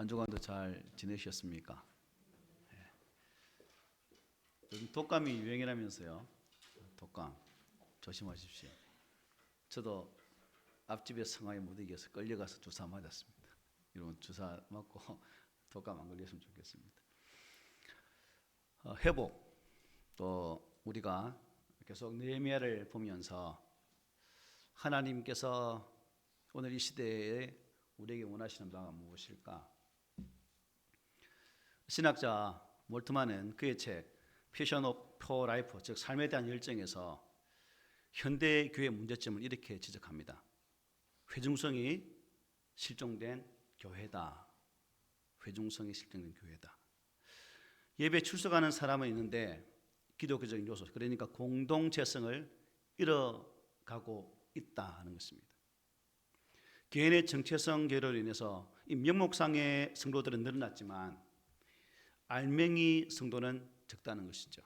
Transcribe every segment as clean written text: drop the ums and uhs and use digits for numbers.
한 주간도 잘 지내셨습니까? 요즘 독감이 유행이라면서요. 독감 조심하십시오. 저도 앞집에 성화에 못 이겨서 끌려가서 주사 맞았습니다. 이런 주사 맞고 독감 안 걸렸으면 좋겠습니다. 회복, 또 우리가 계속 느헤미야를 보면서 하나님께서 오늘 이 시대에 우리에게 원하시는 바가 무엇일까? 신학자 몰트만은 그의 책 패션 오브 라이프, 즉 삶에 대한 열정에서 현대 교회 문제점을 이렇게 지적합니다. 회중성이 실종된 교회다. 회중성이 실종된 교회다. 예배 출석하는 사람은 있는데 기독교적인 요소, 그러니까 공동체성을 잃어가고 있다 하는 것입니다. 개인의 정체성 결여로 인해서 이 명목상의 성도들은 늘어났지만 알맹이 성도는 적다는 것이죠.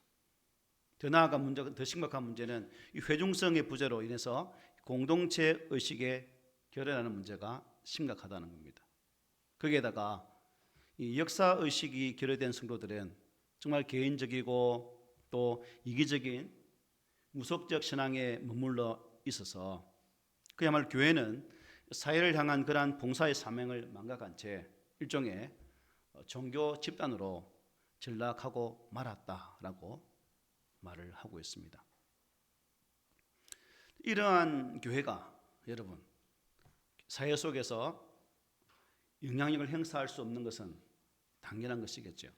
더 나아가 더 심각한 문제는 이 회중성의 부재로 인해서 공동체 의식에 결여라는 문제가 심각하다는 겁니다. 거기에다가 이 역사 의식이 결여된 성도들은 정말 개인적이고 또 이기적인 무속적 신앙에 머물러 있어서 그야말로 교회는 사회를 향한 그러한 봉사의 사명을 망각한 채 일종의 종교 집단으로 전락하고 말았다라고 말을 하고 있습니다. 이러한 교회가 여러분 사회 속에서 영향력을 행사할 수 없는 것은 당연한 것이겠죠.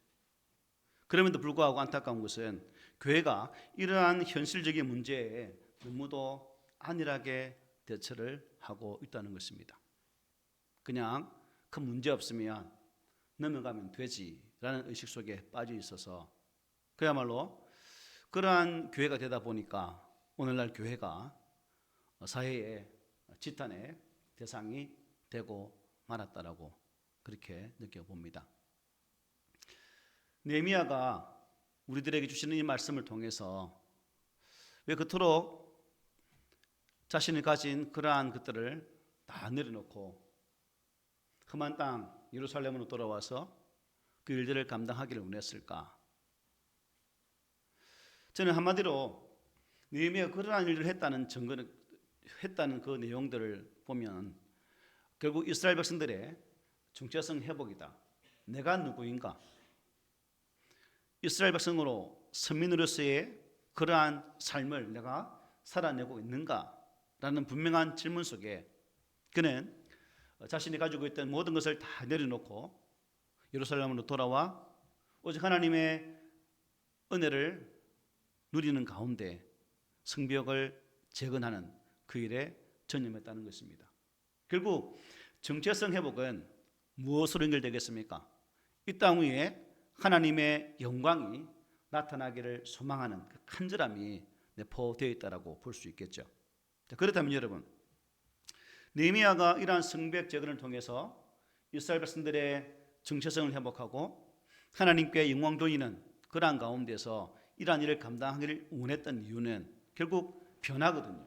그럼에도 불구하고 안타까운 것은 교회가 이러한 현실적인 문제에 너무도 안일하게 대처를 하고 있다는 것입니다. 그냥 큰 문제 없으면 넘어가면 되지라는 의식 속에 빠져 있어서 그야말로 그러한 교회가 되다 보니까 오늘날 교회가 사회의 지탄의 대상이 되고 말았다라고 그렇게 느껴봅니다. 느헤미야가 우리들에게 주시는 이 말씀을 통해서 왜 그토록 자신이 가진 그러한 것들을 다 내려놓고 험한 땅 예루살렘으로 돌아와서 그 일들을 감당하기를 원했을까? 저는 한마디로 느헤미야가 그러한 일을 했다는 그 내용들을 보면 결국 이스라엘 백성들의 정체성 회복이다. 내가 누구인가? 이스라엘 백성으로 선민으로서의 그러한 삶을 내가 살아내고 있는가라는 분명한 질문 속에 그는 자신이 가지고 있던 모든 것을 다 내려놓고 예루살렘으로 돌아와 오직 하나님의 은혜를 누리는 가운데 성벽을 재건하는 그 일에 전념했다는 것입니다. 결국 정체성 회복은 무엇으로 연결되겠습니까? 이 땅 위에 하나님의 영광이 나타나기를 소망하는 그 간절함이 내포되어 있다고 볼 수 있겠죠. 그렇다면 여러분, 느헤미야가 이러한 성벽 재건을 통해서 이스라엘 백성들의 정체성을 회복하고 하나님께 영광 돌리는 그러한 가운데서 이러한 일을 감당하기를 원했던 이유는 결국 변화거든요.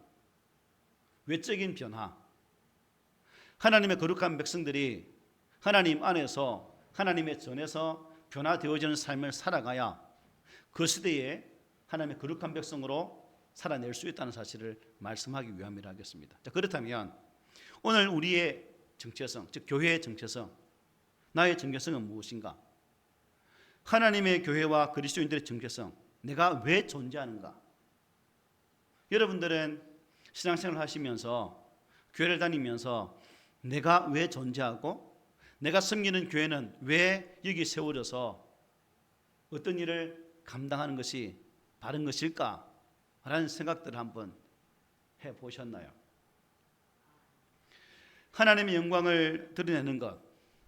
외적인 변화. 하나님의 거룩한 백성들이 하나님 안에서 하나님의 전에서 변화되어지는 삶을 살아가야 그 시대에 하나님의 거룩한 백성으로 살아낼 수 있다는 사실을 말씀하기 위함이라 하겠습니다. 자, 그렇다면 오늘 우리의 정체성, 즉 교회의 정체성, 나의 정체성은 무엇인가? 하나님의 교회와 그리스도인들의 정체성, 내가 왜 존재하는가? 여러분들은 신앙생활을 하시면서 교회를 다니면서 내가 왜 존재하고 내가 섬기는 교회는 왜 여기 세워져서 어떤 일을 감당하는 것이 바른 것일까? 라는 생각들을 한번 해보셨나요? 하나님의 영광을 드러내는 것,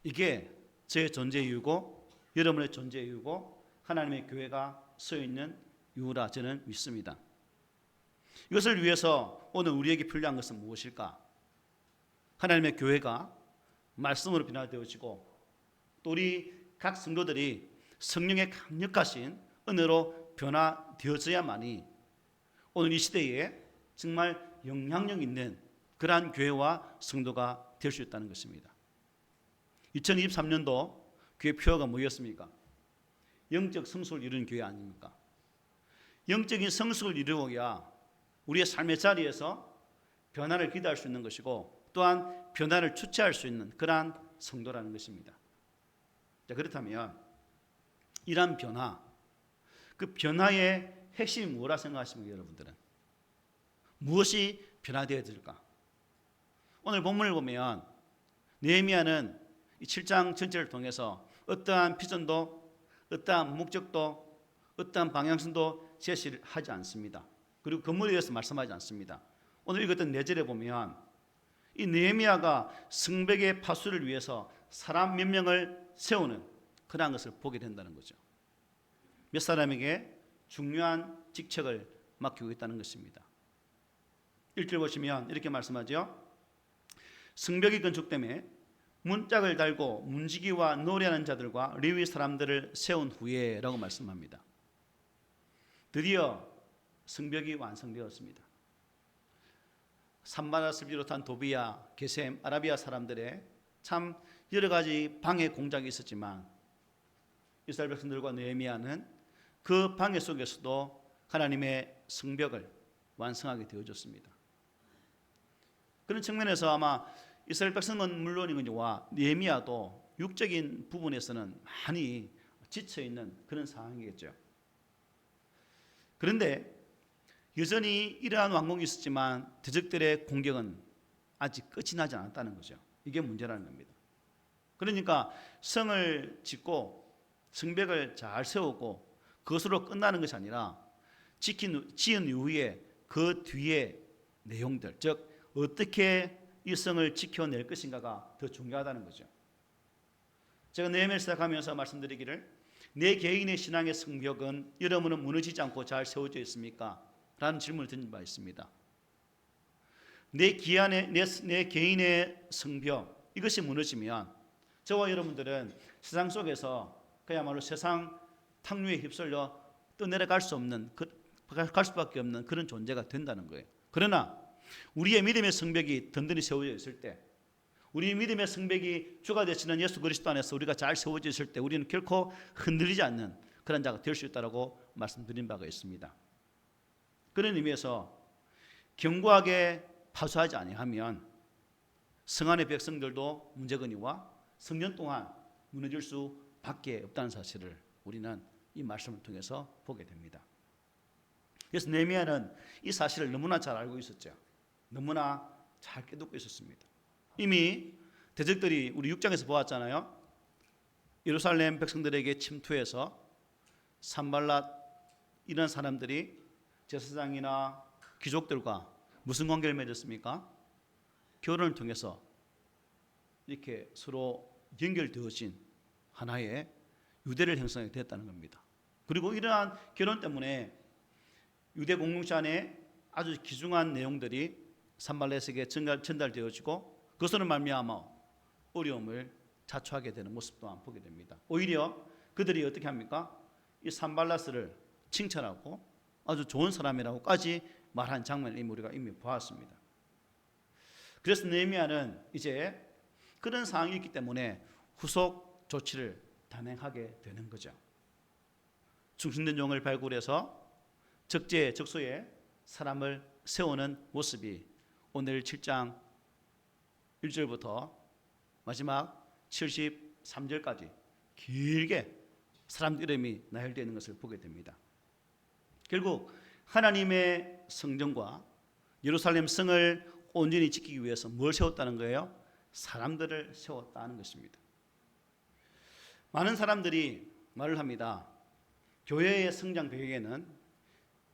이게 제 존재 이유고 여러분의 존재 이유고 하나님의 교회가 서 있는 이유라 저는 믿습니다. 이것을 위해서 오늘 우리에게 필요한 것은 무엇일까? 하나님의 교회가 말씀으로 변화되어지고 또 우리 각 성도들이 성령의 강력하신 은혜로 변화되어져야만이 오늘 이 시대에 정말 영향력 있는 그러한 교회와 성도가 될 수 있다는 것입니다. 2023년도 교회 표어가 뭐였습니까? 영적 성숙을 이루는 교회 아닙니까? 영적인 성숙을 이루어야 우리의 삶의 자리에서 변화를 기대할 수 있는 것이고 또한 변화를 주체할 수 있는 그러한 성도라는 것입니다. 자, 그렇다면 이러한 변화, 그 변화의 핵심이 뭐라 생각하십니까, 여러분들은? 무엇이 변화되어야 될까? 오늘 본문을 보면 느헤미야는 이 7장 전체를 통해서 어떠한 비전도 어떠한 목적도 어떠한 방향성도 제시를 하지 않습니다. 그리고 건물에 대해서 말씀하지 않습니다. 오늘 읽었던 4절에 보면 이 느헤미야가 성벽의 파수를 위해서 사람 몇 명을 세우는 그러한 것을 보게 된다는 거죠. 몇 사람에게 중요한 직책을 맡기고 있다는 것입니다. 1절 보시면 이렇게 말씀하죠. 성벽이 건축됨에 문짝을 달고 문지기와 노래하는 자들과 레위 사람들을 세운 후에 라고 말씀합니다. 드디어 성벽이 완성되었습니다. 산바라스를 비롯한 도비야, 게셈, 아라비아 사람들의 참 여러 가지 방해 공작이 있었지만 이스라엘 백성들과 느헤미야는 그 방해 속에서도 하나님의 성벽을 완성하게 되어졌습니다. 그런 측면에서 아마 이스라엘 백성은 물론이거니와 느헤미야도 육적인 부분에서는 많이 지쳐있는 그런 상황이겠죠. 그런데 여전히 이러한 왕궁이 있었지만 대적들의 공격은 아직 끝이 나지 않았다는 거죠. 이게 문제라는 겁니다. 그러니까 성을 짓고 성벽을 잘 세우고 그것으로 끝나는 것이 아니라 지은 이후에 그 뒤에 내용들, 즉 어떻게 이 성을 지켜낼 것인가가 더 중요하다는 거죠. 제가 느헤미야를 시작하면서 말씀드리기를 내 개인의 신앙의 성벽은 여러분은 무너지지 않고 잘 세워져 있습니까? 라는 질문을 드린 바 있습니다. 내 개인의 성벽 이것이 무너지면 저와 여러분들은 세상 속에서 그야말로 세상 탕류에 휩쓸려 떠내려갈 수 없는 갈 수밖에 없는 그런 존재가 된다는 거예요. 그러나 우리의 믿음의 성벽이 든든히 세워져 있을 때 우리 믿음의 성벽이 주가 되시는 예수 그리스도 안에서 우리가 잘 세워져 있을 때 우리는 결코 흔들리지 않는 그런 자가 될 수 있다고 말씀드린 바가 있습니다. 그런 의미에서 견고하게 파수하지 아니하면 성안의 백성들도 문제거니와 성년 동안 무너질 수밖에 없다는 사실을 우리는 이 말씀을 통해서 보게 됩니다. 그래서 느헤미야는 이 사실을 너무나 잘 알고 있었죠. 너무나 잘 깨닫고 있었습니다. 이미 대적들이 우리 6장에서 보았잖아요. 예루살렘 백성들에게 침투해서 산발랏 이런 사람들이 제사장이나 귀족들과 무슨 관계를 맺었습니까? 결혼을 통해서 이렇게 서로 연결되어진 하나의 유대를 형성하게 됐다는 겁니다. 그리고 이러한 결혼 때문에 유대 공동체 안에 아주 귀중한 내용들이 산발렛에게 전달되어지고 그것으로 말미암아 어려움을 자초하게 되는 모습 또한 보게 됩니다. 오히려 그들이 어떻게 합니까? 이 산발랏을 칭찬하고 아주 좋은 사람이라고까지 말한 장면을 우리가 이미 보았습니다. 그래서 느헤미야는 이제 그런 상황이 있기 때문에 후속 조치를 단행하게 되는 거죠. 충신된 종을 발굴해서 적재적소에 사람을 세우는 모습이 오늘 7장 1절부터 마지막 73절까지 길게 사람들 이름이 나열되어 있는 것을 보게 됩니다. 결국 하나님의 성전과 예루살렘 성을 온전히 지키기 위해서 뭘 세웠다는 거예요? 사람들을 세웠다는 것입니다. 많은 사람들이 말을 합니다. 교회의 성장 배경에는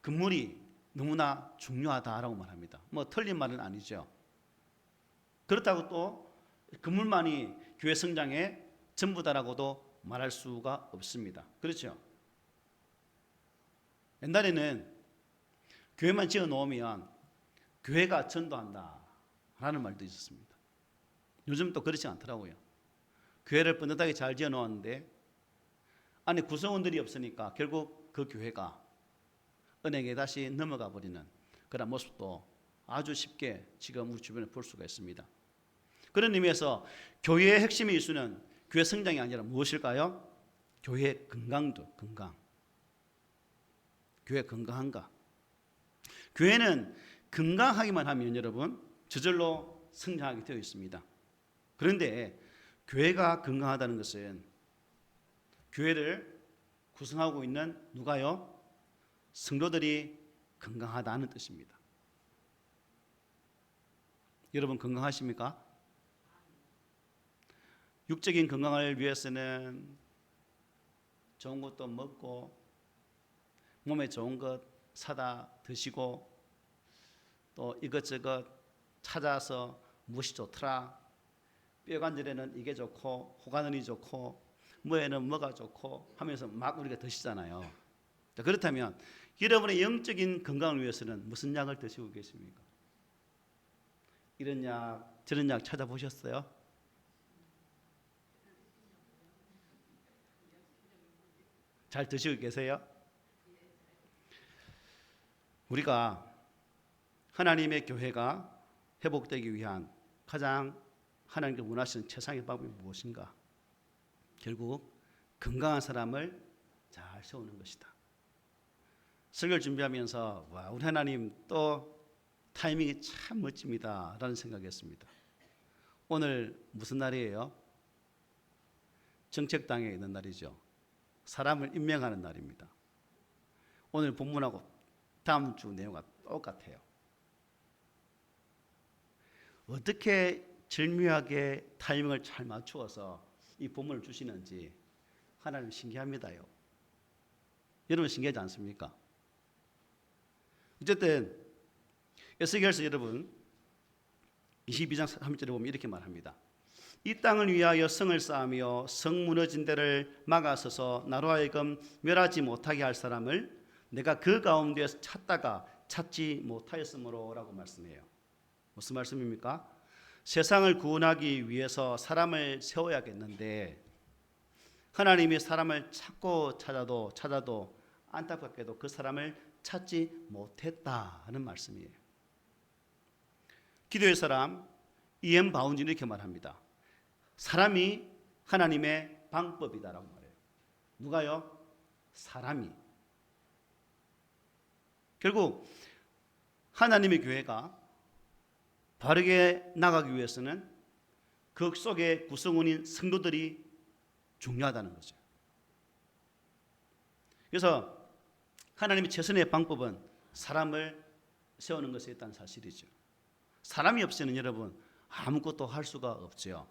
건물이 너무나 중요하다라고 말합니다. 뭐 틀린 말은 아니죠. 그렇다고 또 건물만이 교회 성장의 전부다라고도 말할 수가 없습니다. 그렇죠? 옛날에는 교회만 지어 놓으면 교회가 전도한다라는 말도 있었습니다. 요즘 또 그렇지 않더라고요. 교회를 뻔뻔하게 잘 지어 놓았는데 안에 구성원들이 없으니까 결국 그 교회가 은행에 다시 넘어가 버리는 그런 모습도 아주 쉽게 지금 우리 주변에 볼 수가 있습니다. 그런 의미에서 교회의 핵심의 이수는 교회 성장이 아니라 무엇일까요? 교회 건강도 건강. 교회 건강한가? 교회는 건강하기만 하면 여러분 저절로 성장하게 되어 있습니다. 그런데 교회가 건강하다는 것은 교회를 구성하고 있는 누가요? 성도들이 건강하다는 뜻입니다. 여러분 건강하십니까? 육적인 건강을 위해서는 좋은 것도 먹고 몸에 좋은 것 사다 드시고 또 이것저것 찾아서 무엇이 좋더라, 뼈관절에는 이게 좋고 호간은이 좋고 뭐에는 뭐가 좋고 하면서 막 우리가 드시잖아요. 그렇다면 여러분의 영적인 건강을 위해서는 무슨 약을 드시고 계십니까? 이런 약 저런 약 찾아보셨어요? 잘 드시고 계세요? 우리가 하나님의 교회가 회복되기 위한 가장 하나님께서 원하시는 최상의 방법이 무엇인가? 결국 건강한 사람을 잘 세우는 것이다. 설교를 준비하면서 와, 우리 하나님 또 타이밍이 참 멋집니다 라는 생각했습니다. 오늘 무슨 날이에요? 정책당에 있는 날이죠. 사람을 임명하는 날입니다. 오늘 본문하고 다음 주 내용과 똑같아요. 어떻게 절묘하게 타이밍을 잘 맞추어서 이 본문을 주시는지 하나님 신기합니다요. 여러분 신기하지 않습니까? 어쨌든 에스겔서 여러분 22장 3절에 보면 이렇게 말합니다. 이 땅을 위하여 성을 쌓으며 성 무너진 데를 막아서서 나로 하여금 멸하지 못하게 할 사람을 내가 그 가운데에서 찾다가 찾지 못하였으므로 라고 말씀해요. 무슨 말씀입니까? 세상을 구원하기 위해서 사람을 세워야겠는데 하나님이 사람을 찾아도 안타깝게도 그 사람을 찾지 못했다는 말씀이에요. 기도의 사람 이엠 바운지는 이렇게 말합니다. 사람이 하나님의 방법이다라고 말해요. 누가요? 사람이. 결국 하나님의 교회가 바르게 나가기 위해서는 그 속에 구성원인 성도들이 중요하다는 거죠. 그래서 하나님의 최선의 방법은 사람을 세우는 것에 있다는 사실이죠. 사람이 없이는 여러분 아무것도 할 수가 없죠.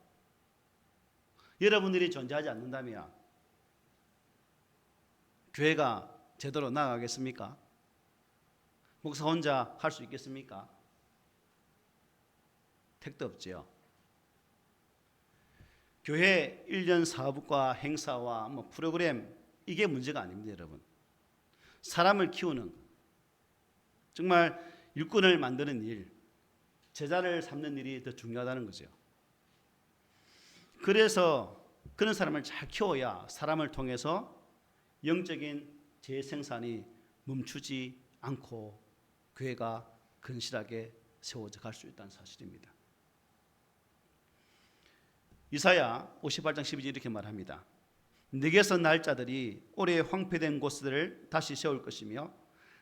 여러분들이 존재하지 않는다면 교회가 제대로 나가겠습니까? 목사 혼자 할 수 있겠습니까? 택도 없지요. 교회 1년 사업과 행사와 프로그램 이게 문제가 아닙니다, 여러분. 사람을 키우는 정말 일꾼을 만드는 일, 제자를 삼는 일이 더 중요하다는 거죠. 그래서 그런 사람을 잘 키워야 사람을 통해서 영적인 재생산이 멈추지 않고 교회가 근실하게 세워져 갈 수 있다는 사실입니다. 이사야 58장 12절 이렇게 말합니다. 네게서 날 자들이 오래 황폐된 곳들을 다시 세울 것이며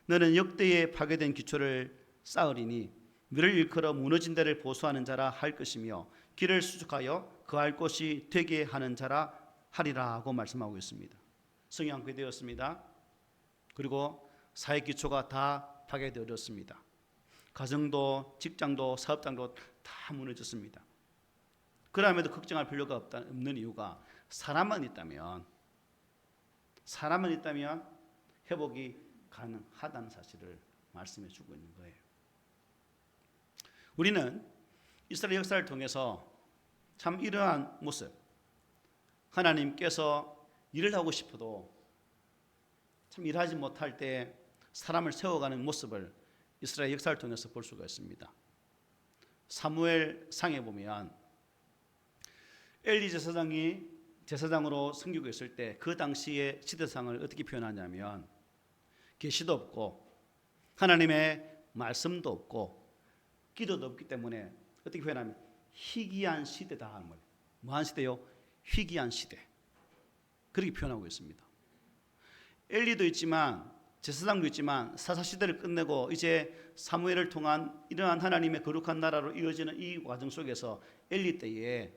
너는 역대에 파괴된 기초를 쌓으리니 너를 일컬어 무너진 데를 보수하는 자라 할 것이며 길을 수축하여 거할 곳이 되게 하는 자라 하리라 고 말씀하고 있습니다. 성이 황폐되었습니다. 그리고 사회 기초가 다 파괴되었습니다. 가정도 직장도 사업장도 다 무너졌습니다. 그럼에도 걱정할 필요가 없는 이유가 사람만 있다면 회복이 가능하다는 사실을 말씀해 주고 있는 거예요. 우리는 이스라엘 역사를 통해서 참 이러한 모습, 하나님께서 일을 하고 싶어도 참 일하지 못할 때 사람을 세워가는 모습을 이스라엘 역사를 통해서 볼 수가 있습니다. 사무엘 상에 보면 엘리 제사장이 제사장으로 섬기고 있을 때 그 당시의 시대상을 어떻게 표현하냐면 계시도 없고 하나님의 말씀도 없고 기도도 없기 때문에 어떻게 표현하면 희귀한 시대다 하는 거예요. 뭐한 시대요? 희귀한 시대, 그렇게 표현하고 있습니다. 엘리도 있지만 제사장도 있지만 사사시대를 끝내고 이제 사무엘을 통한 이러한 하나님의 거룩한 나라로 이어지는 이 과정 속에서 엘리 때에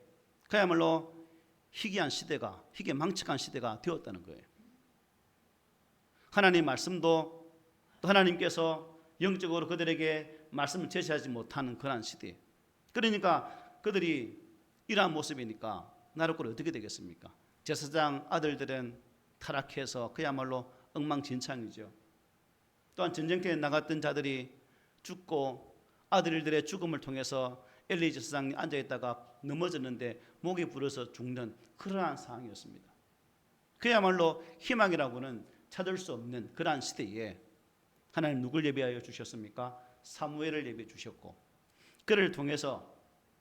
그야말로 희귀한 시대가, 희귀망측한 시대가 되었다는 거예요. 하나님 말씀도 또 하나님께서 영적으로 그들에게 말씀을 제시하지 못하는 그런 시대. 그러니까 그들이 이러한 모습이니까 나라꼴이 어떻게 되겠습니까? 제사장 아들들은 타락해서 그야말로 엉망진창이죠. 또한 전쟁터에 나갔던 자들이 죽고 아들들의 죽음을 통해서 엘리 제사장이 앉아있다가 넘어졌는데 목이 부러서 죽는 그러한 상황이었습니다. 그야말로 희망이라고는 찾을 수 없는 그러한 시대에 하나님 누굴 예비하여 주셨습니까? 사무엘을 예비해 주셨고 그를 통해서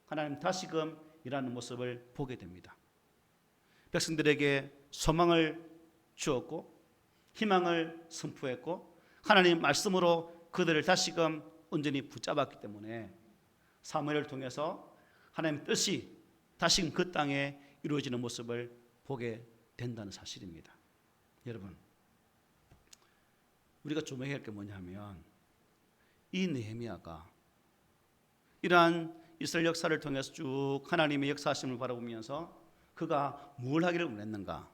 하나님 다시금 일하는 모습을 보게 됩니다. 백성들에게 소망을 주었고 희망을 선포했고 하나님 말씀으로 그들을 다시금 온전히 붙잡았기 때문에 사무엘을 통해서 하나님 뜻이 다시금 그 땅에 이루어지는 모습을 보게 된다는 사실입니다. 여러분, 우리가 조명해야 할 게 뭐냐면 이 느헤미야가 이러한 이스라엘 역사를 통해서 쭉 하나님의 역사하심을 바라보면서 그가 뭘 하기를 원했는가?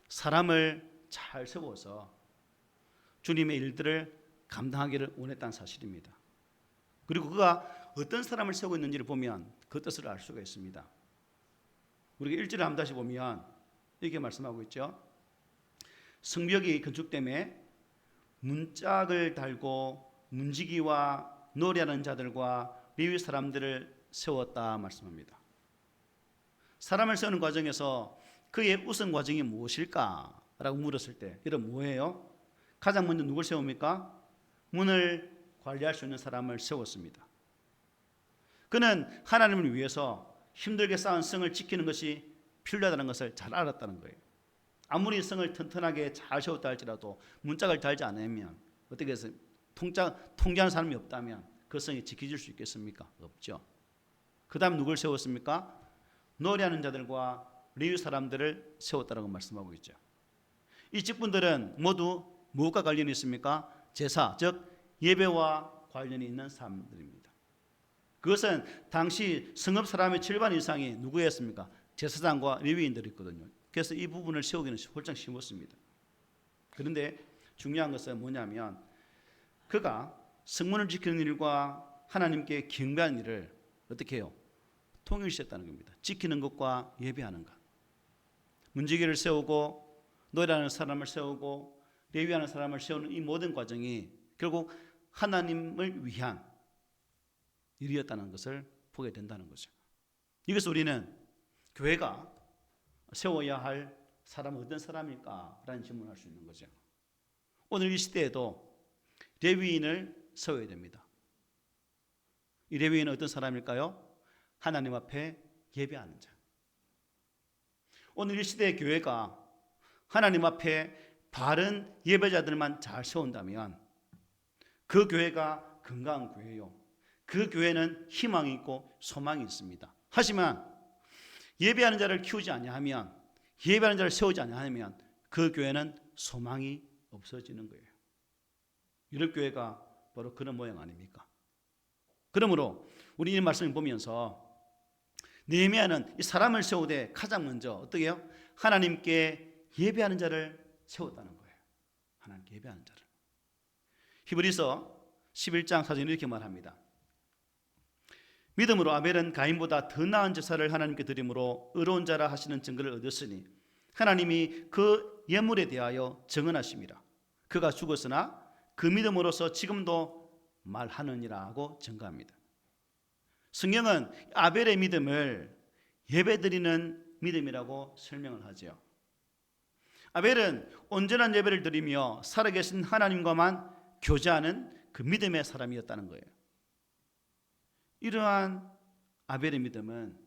사람을 잘 세워서 주님의 일들을 감당하기를 원했다는 사실입니다. 그리고 그가 어떤 사람을 세우고 있는지를 보면 그 뜻을 알 수가 있습니다. 우리가 1절을 한번 다시 보면 이렇게 말씀하고 있죠. 성벽이 건축됨에 문짝을 달고 문지기와 노래하는 자들과 레위 사람들을 세웠다 말씀합니다. 사람을 세우는 과정에서 그의 우선 과정이 무엇일까라고 물었을 때 이런 뭐예요? 가장 먼저 누굴 세웁니까? 문을 관리할 수 있는 사람을 세웠습니다. 그는 하나님을 위해서 힘들게 쌓은 성을 지키는 것이 필요하다는 것을 잘 알았다는 거예요. 아무리 성을 튼튼하게 잘 세웠다 할지라도 문짝을 달지 않으면 어떻게 해서 통제하는 사람이 없다면 그 성이 지켜질 수 있겠습니까? 없죠. 그 다음 누굴 세웠습니까? 노래하는 자들과 레위 사람들을 세웠다라고 말씀하고 있죠. 이 직분들은 모두 무엇과 관련이 있습니까? 제사, 즉 예배와 관련이 있는 사람들입니다. 그것은 당시 성읍 사람의 절반 이상이 누구였습니까? 제사장과 레위인들이었거든요. 그래서 이 부분을 세우기는 훨씬 쉬웠습니다. 그런데 중요한 것은 뭐냐면 그가 성문을 지키는 일과 하나님께 경배하는 일을 어떻게 해요? 통일시했다는 겁니다. 지키는 것과 예배하는 것. 문지기를 세우고 노래하는 사람을 세우고 레위하는 사람을 세우는 이 모든 과정이 결국 하나님을 위한 일이었다는 것을 보게 된다는 거죠. 이것을 우리는 교회가 세워야 할 사람은 어떤 사람일까? 라는 질문을 할 수 있는 거죠. 오늘 이 시대에도 레위인을 세워야 됩니다. 이 레위인은 어떤 사람일까요? 하나님 앞에 예배하는 자. 오늘 이 시대의 교회가 하나님 앞에 바른 예배자들만 잘 세운다면 그 교회가 건강한 교회요. 그 교회는 희망이 있고 소망이 있습니다. 하지만 예배하는 자를 키우지 아니하면, 예배하는 자를 세우지 아니하면 그 교회는 소망이 없어지는 거예요. 유럽 교회가 바로 그런 모양 아닙니까? 그러므로 우리 이 말씀을 보면서 느헤미야는 이 사람을 세우되 가장 먼저 어떻게 해요? 하나님께 예배하는 자를 세웠다는 거예요. 하나님께 예배하는 자를. 히브리서 11장 4절에 이렇게 말합니다. 믿음으로 아벨은 가인보다 더 나은 제사를 하나님께 드림으로 의로운 자라 하시는 증거를 얻었으니 하나님이 그 예물에 대하여 정언하심이라. 그가 죽었으나 그 믿음으로서 지금도 말하느니라고 증거합니다. 성경은 아벨의 믿음을 예배드리는 믿음이라고 설명을 하죠. 아벨은 온전한 예배를 드리며 살아계신 하나님과만 교제하는 그 믿음의 사람이었다는 거예요. 이러한 아벨의 믿음은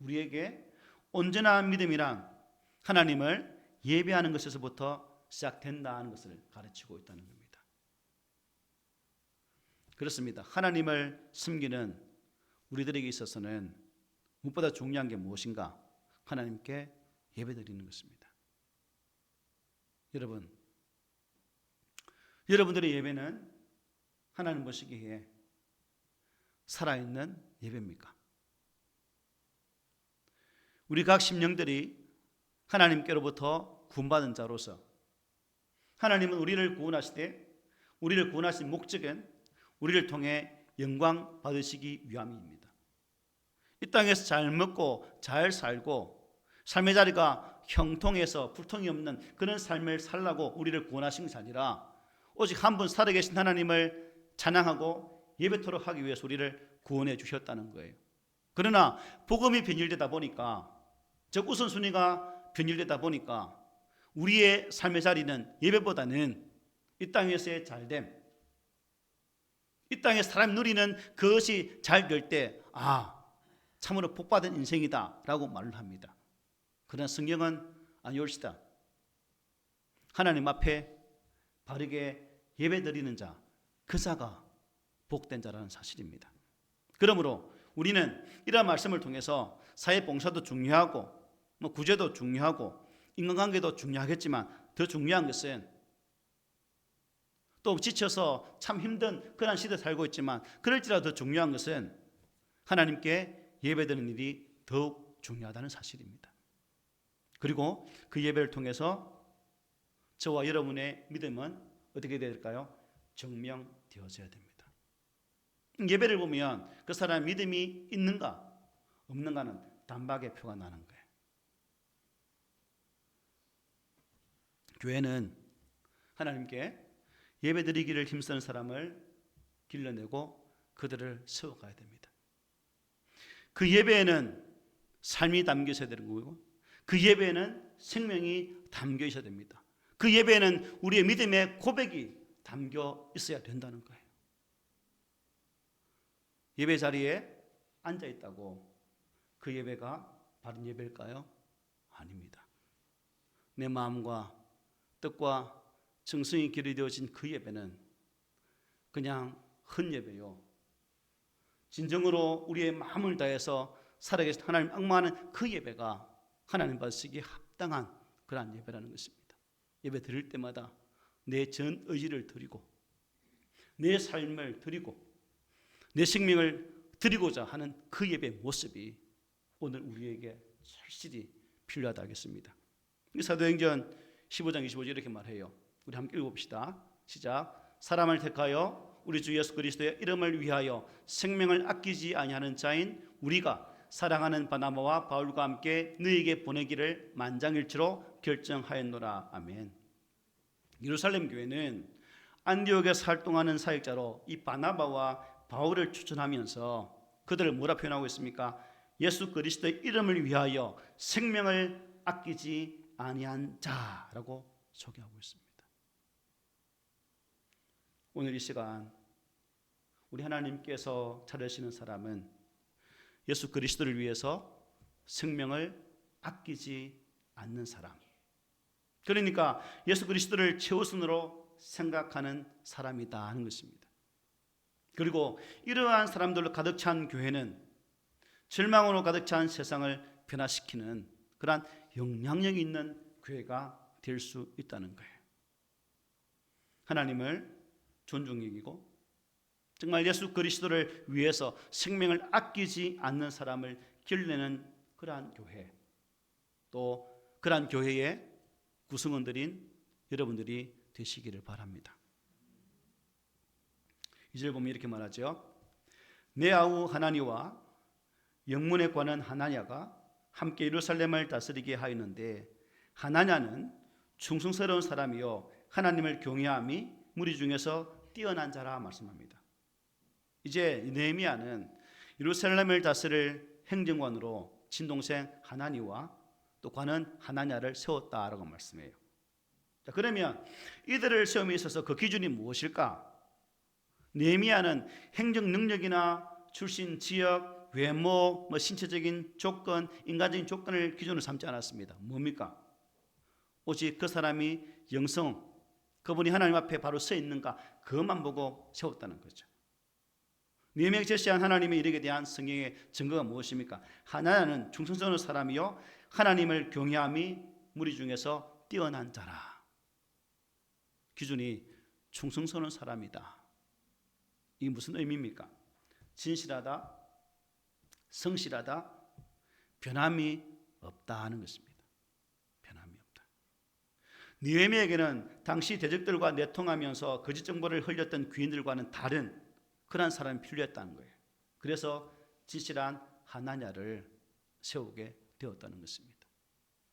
우리에게 온전한 믿음이란 하나님을 예배하는 것에서부터 시작된다는 것을 가르치고 있다는 겁니다. 그렇습니다. 하나님을 섬기는 우리들에게 있어서는 무엇보다 중요한 게 무엇인가? 하나님께 예배드리는 것입니다. 여러분들의 예배는 하나님 보시기에 살아있는 예배입니까? 우리 각 심령들이 하나님께로부터 구원받은 자로서 하나님은 우리를 구원하시되 우리를 구원하신 목적은 우리를 통해 영광 받으시기 위함입니다. 이 땅에서 잘 먹고 잘 살고 삶의 자리가 형통해서 불통이 없는 그런 삶을 살라고 우리를 구원하신 것이 아니라 오직 한 분 살아계신 하나님을 찬양하고 예배토록 하기 위해서 우리를 구원해 주셨다는 거예요. 그러나 복음이 변질되다 보니까, 즉 우선순위가 변질되다 보니까 우리의 삶의 자리는 예배보다는 이 땅에서의 잘됨, 이 땅에 사람이 누리는 그것이 잘 될 때 참으로 복받은 인생이다 라고 말을 합니다. 그러나 성경은 아니올시다. 하나님 앞에 바르게 예배드리는 자, 그 자가 복된 자라는 사실입니다. 그러므로 우리는 이러한 말씀을 통해서 사회봉사도 중요하고 구제도 중요하고 인간관계도 중요하겠지만 더 중요한 것은, 또 지쳐서 참 힘든 그런 시대에 살고 있지만 그럴지라도 더 중요한 것은 하나님께 예배드리는 일이 더욱 중요하다는 사실입니다. 그리고 그 예배를 통해서 저와 여러분의 믿음은 어떻게 될까요? 증명되어져야 됩니다. 예배를 보면 그 사람의 믿음이 있는가 없는가는 단박에 표가 나는 거예요. 교회는 하나님께 예배드리기를 힘쓰는 사람을 길러내고 그들을 세워가야 됩니다. 그 예배에는 삶이 담겨 있어야 되는 거고, 그 예배에는 생명이 담겨 있어야 됩니다. 그 예배에는 우리의 믿음의 고백이 담겨 있어야 된다는 거예요. 예배 자리에 앉아 있다고 그 예배가 바른 예배일까요? 아닙니다. 내 마음과 뜻과 정성이 기울여진 그 예배는 그냥 헛예배요. 진정으로 우리의 마음을 다해서 살아계신 하나님 악마하는 그 예배가 하나님 받으시기에 합당한 그러한 예배라는 것입니다. 예배 드릴 때마다 내 전 의지를 드리고 내 삶을 드리고 내 생명을 드리고자 하는 그 예배의 모습이 오늘 우리에게 절실히 필요하다 하겠습니다. 사도행전 15장 25절 이렇게 말해요. 우리 함께 읽어봅시다. 시작. 사람을 택하여 우리 주 예수 그리스도의 이름을 위하여 생명을 아끼지 아니하는 자인 우리가 사랑하는 바나바와 바울과 함께 너희에게 보내기를 만장일치로 결정하였노라. 아멘. 예루살렘 교회는 안디옥에서 활동하는 사역자로 이 바나바와 바울을 추천하면서 그들을 뭐라 표현하고 있습니까? 예수 그리스도의 이름을 위하여 생명을 아끼지 아니한 자라고 소개하고 있습니다. 오늘 이 시간 우리 하나님께서 찾으시는 사람은 예수 그리스도를 위해서 생명을 아끼지 않는 사람, 그러니까 예수 그리스도를 최우선으로 생각하는 사람이다 하는 것입니다. 그리고 이러한 사람들로 가득 찬 교회는 절망으로 가득 찬 세상을 변화시키는 그러한 영향력이 있는 교회가 될 수 있다는 거예요. 하나님을 존중히 여기고 정말 예수 그리스도를 위해서 생명을 아끼지 않는 사람을 길러내는 그러한 교회, 또 그러한 교회의 구성원들인 여러분들이 되시기를 바랍니다. 2절 보면 이렇게 말하죠. 내 아우 하나니와 영문에 관한 하나냐가 함께 예루살렘을 다스리게 하였는데 하나냐는 충성스러운 사람이요 하나님을 경외함이 무리 중에서 뛰어난 자라 말씀합니다. 이제 느헤미야는 예루살렘을 다스릴 행정관으로 친동생 하나니와 또 관은 하나냐를 세웠다라고 말씀해요. 자, 그러면 이들을 세움에 있어서 그 기준이 무엇일까? 느헤미야는 행정 능력이나 출신 지역, 외모, 신체적인 조건, 인간적인 조건을 기준으로 삼지 않았습니다. 뭡니까? 오직 그 사람이 영성, 그분이 하나님 앞에 바로 서 있는가 그것만 보고 세웠다는 거죠. 느헤미야가 제시한 하나님의 일에 대한 성경의 증거가 무엇입니까? 하나는 충성스러운 사람이요 하나님을 경외함이 무리 중에서 뛰어난 자라. 기준이 충성스러운 사람이다. 이게 무슨 의미입니까? 진실하다, 성실하다, 변함이 없다 하는 것입니다. 변함이 없다. 느헤미야에게는 당시 대적들과 내통하면서 거짓 정보를 흘렸던 귀인들과는 다른 그런 사람이 필요했다는 거예요. 그래서 진실한 하나냐를 세우게 되었다는 것입니다.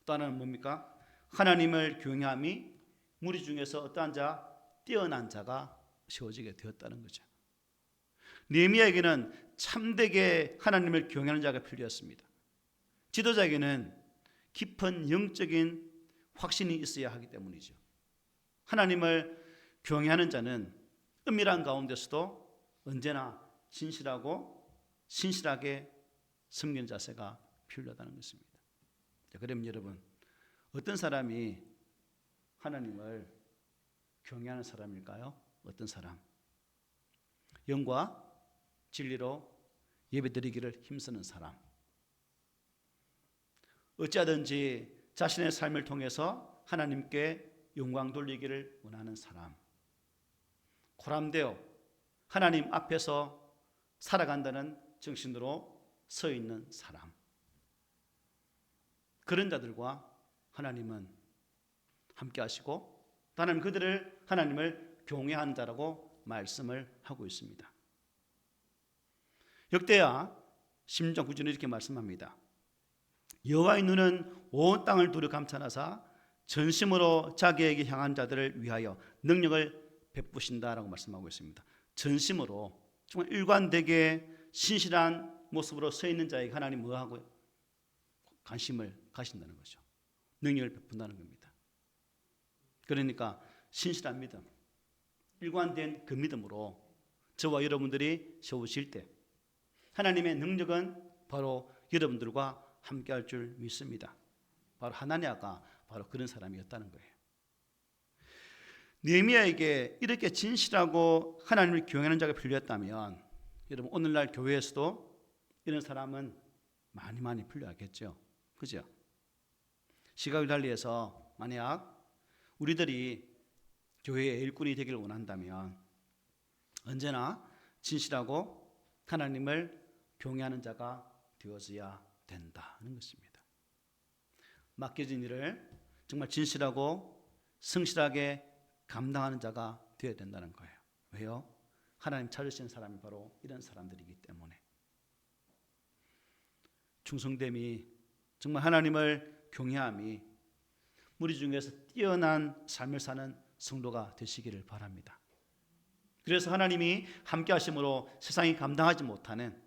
또 하나는 뭡니까? 하나님을 경외함이 무리 중에서 어떠한 자? 뛰어난 자가 세워지게 되었다는 거죠. 느헤미야에게는 참되게 하나님을 경외하는 자가 필요했습니다. 지도자에게는 깊은 영적인 확신이 있어야 하기 때문이죠. 하나님을 경외하는 자는 은밀한 가운데서도 언제나 진실하고 신실하게 섬기는 자세가 필요하다는 것입니다. 자, 그러면 여러분, 어떤 사람이 하나님을 경외하는 사람일까요? 어떤 사람? 영과 진리로 예배드리기를 힘쓰는 사람, 어찌하든지 자신의 삶을 통해서 하나님께 영광 돌리기를 원하는 사람, 고람되어 하나님 앞에서 살아간다는 정신으로 서 있는 사람, 그런 자들과 하나님은 함께 하시고 하나님 그들을 하나님을 경외하는 자라고 말씀을 하고 있습니다. 역대하 16장 9절에 이렇게 말씀합니다. 여호와의 눈은 온 땅을 두루 감찰하사 전심으로 자기에게 향한 자들을 위하여 능력을 베푸신다라고 말씀하고 있습니다. 전심으로 정말 일관되게 신실한 모습으로 서 있는 자에게 하나님 뭐하고요? 관심을 가신다는 거죠. 능력을 베푼다는 겁니다. 그러니까 신실한 믿음, 일관된 그 믿음으로 저와 여러분들이 세우실 때 하나님의 능력은 바로 여러분들과 함께할 줄 믿습니다. 바로 하나냐가 바로 그런 사람이었다는 거예요. 느헤미야에게 이렇게 진실하고 하나님을 경외하는 자가 필요했다면 여러분 오늘날 교회에서도 이런 사람은 많이 필요하겠죠. 그죠? 시각을 달리해서 만약 우리들이 교회의 일꾼이 되기를 원한다면 언제나 진실하고 하나님을 경외하는 자가 되어져야 된다는 것입니다. 맡겨진 일을 정말 진실하고 성실하게 감당하는 자가 되어야 된다는 거예요. 왜요? 하나님 찾으신 사람이 바로 이런 사람들이기 때문에. 충성됨이 정말 하나님을 경외함이 무리 중에서 뛰어난 삶을 사는 성도가 되시기를 바랍니다. 그래서 하나님이 함께 하심으로 세상이 감당하지 못하는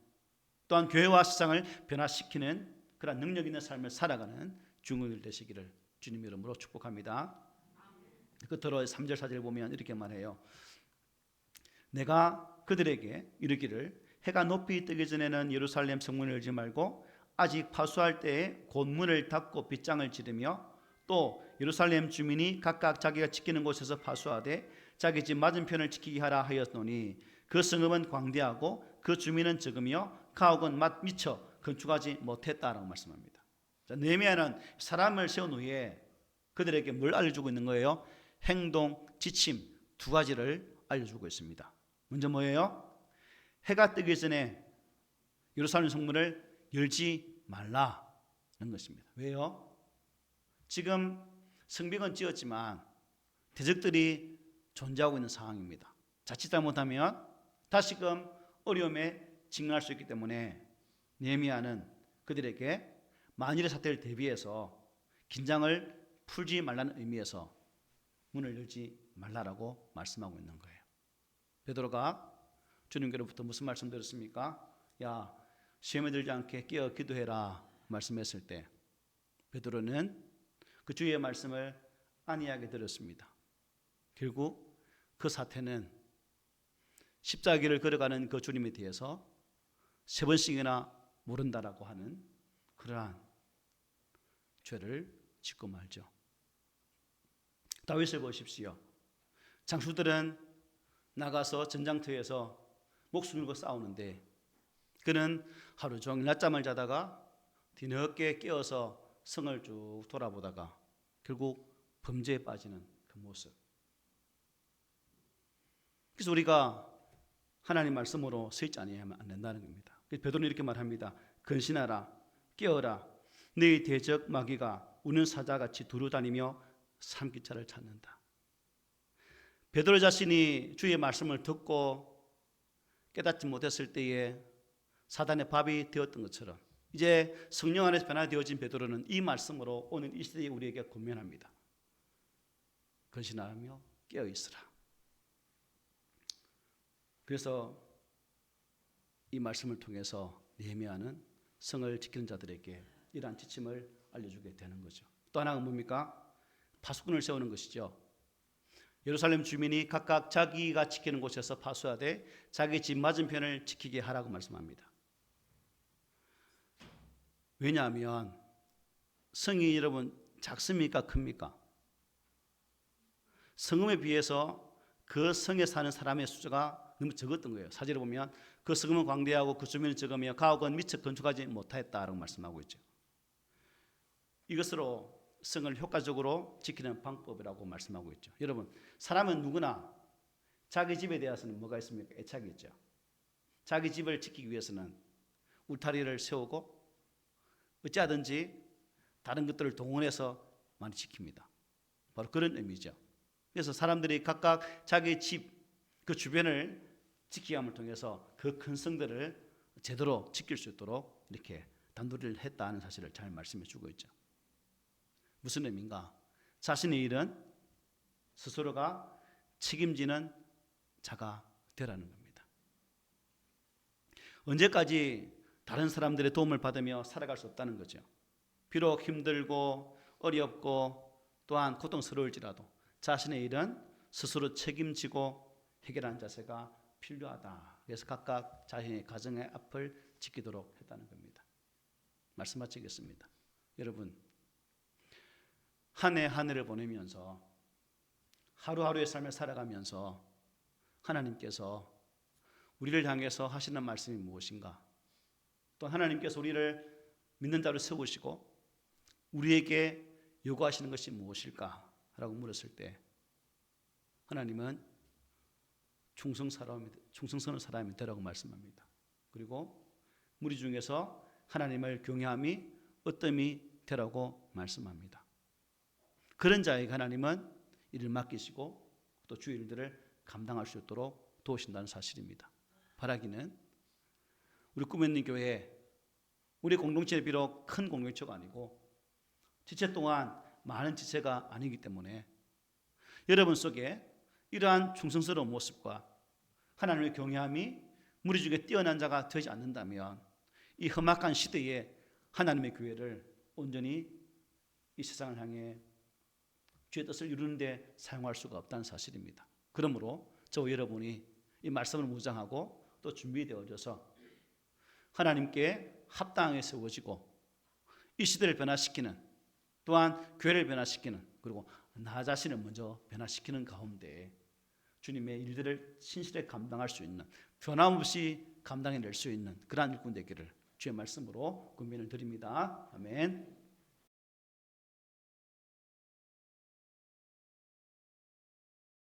또한 교회와 세상을 변화시키는 그런 능력 있는 삶을 살아가는 중흥일 되시기를 주님 이름으로 축복합니다. 끝으로 3절 4절 보면 이렇게 말해요. 내가 그들에게 이르기를 해가 높이 뜨기 전에는 예루살렘 성문을 열지 말고 아직 파수할 때에 곧 문을 닫고 빗장을 지르며 또 예루살렘 주민이 각각 자기가 지키는 곳에서 파수하되 자기 집 맞은편을 지키게 하라 하였노니 그 성읍은 광대하고 그 주민은 적으며 가옥은 미처 건축하지 못했다라고 말씀합니다. 자, 느헤미야는 사람을 세운 후에 그들에게 뭘 알려주고 있는 거예요? 행동, 지침 두 가지를 알려주고 있습니다. 먼저 뭐예요? 해가 뜨기 전에 예루살렘 성문을 열지 말라는 것입니다. 왜요? 지금 성벽은 지었지만 대적들이 존재하고 있는 상황입니다. 자칫 잘못하면 다시금 어려움에 직면할 수 있기 때문에 느헤미야는 그들에게 만일의 사태를 대비해서 긴장을 풀지 말라는 의미에서 문을 열지 말라라고 말씀하고 있는 거예요. 베드로가 주님께로부터 무슨 말씀 들었습니까? 야, 시험에 들지 않게 깨어 기도해라 말씀했을 때 베드로는 그 주의 말씀을 안이하게 들었습니다. 결국 그 사태는 십자가를 걸어가는 그 주님에 대해서 3번씩이나 모른다라고 하는 그러한 죄를 짓고 말죠. 다윗을 보십시오. 장수들은 나가서 전장터에서 목숨 걸고 싸우는데 그는 하루 종일 낮잠을 자다가 뒤늦게 깨어서 성을 쭉 돌아보다가 결국 범죄에 빠지는 그 모습. 그래서 우리가 하나님 말씀으로 서 있지 아니하면 안 된다는 겁니다. 그래서 베드로는 이렇게 말합니다. 근신하라, 깨어라. 너희 대적 마귀가 우는 사자같이 두루다니며 삼키차를 찾는다. 베드로 자신이 주의 말씀을 듣고 깨닫지 못했을 때에 사단의 밥이 되었던 것처럼 이제 성령 안에서 변화되어진 베드로는 이 말씀으로 오늘 이 시대에 우리에게 권면합니다. 근신하며 깨어있으라. 그래서 이 말씀을 통해서 느헤미야는 성을 지키는 자들에게 이러한 지침을 알려주게 되는 거죠. 또 하나가 뭡니까? 파수꾼을 세우는 것이죠. 예루살렘 주민이 각각 자기가 지키는 곳에서 파수하되 자기 집 맞은편을 지키게 하라고 말씀합니다. 왜냐하면 성이 여러분 작습니까? 큽니까? 성읍에 비해서 그 성에 사는 사람의 숫자가 너무 적었던 거예요. 사절에 보면 그 성읍은 광대하고 그 주민은 적으며 가옥은 미처 건축하지 못하였다라고 말씀하고 있죠. 이것으로 성을 효과적으로 지키는 방법이라고 말씀하고 있죠. 여러분, 사람은 누구나 자기 집에 대해서는 뭐가 있습니까? 애착이 있죠. 자기 집을 지키기 위해서는 울타리를 세우고 어찌하든지 다른 것들을 동원해서 많이 지킵니다. 바로 그런 의미죠. 그래서 사람들이 각각 자기 집 그 주변을 지키게 함을 통해서 그 큰 성들을 제대로 지킬 수 있도록 이렇게 단도리를 했다는 사실을 잘 말씀해 주고 있죠. 무슨 의미인가? 자신의 일은 스스로가 책임지는 자가 되라는 겁니다. 언제까지 다른 사람들의 도움을 받으며 살아갈 수 없다는 거죠. 비록 힘들고 어렵고 또한 고통스러울지라도 자신의 일은 스스로 책임지고 해결하는 자세가 필요하다. 그래서 각각 자신의 가정의 앞을 지키도록 했다는 겁니다. 말씀 마치겠습니다. 여러분, 한 해 한 해를 보내면서 하루하루의 삶을 살아가면서 하나님께서 우리를 향해서 하시는 말씀이 무엇인가? 또 하나님께서 우리를 믿는 자로 세우시고 우리에게 요구하시는 것이 무엇일까? 라고 물었을 때 하나님은 충성스러운 사람이 되라고 말씀합니다. 그리고 무리 중에서 하나님을 경외함이 어뜸이 되라고 말씀합니다. 그런 자에게 하나님은 일을 맡기시고 또 주의 일들을 감당할 수 있도록 도우신다는 사실입니다. 바라기는 우리 꿈 있는 교회, 우리 공동체는 비록 큰 공동체가 아니고 지체 또한 많은 지체가 아니기 때문에 여러분 속에 이러한 충성스러운 모습과 하나님의 경외함이 무리 중에 뛰어난 자가 되지 않는다면 이 험악한 시대에 하나님의 교회를 온전히 이 세상을 향해 주의 뜻을 이루는 데 사용할 수가 없다는 사실입니다. 그러므로 저와 여러분이 이 말씀을 묵상하고 또 준비되어져서 하나님께 합당하게 세워지고 이 시대를 변화시키는 또한 교회를 변화시키는 그리고 나 자신을 먼저 변화시키는 가운데 주님의 일들을 신실하게 감당할 수 있는 변함없이 감당해낼 수 있는 그러한 일꾼 되기를 주의 말씀으로 권면을 드립니다. 아멘.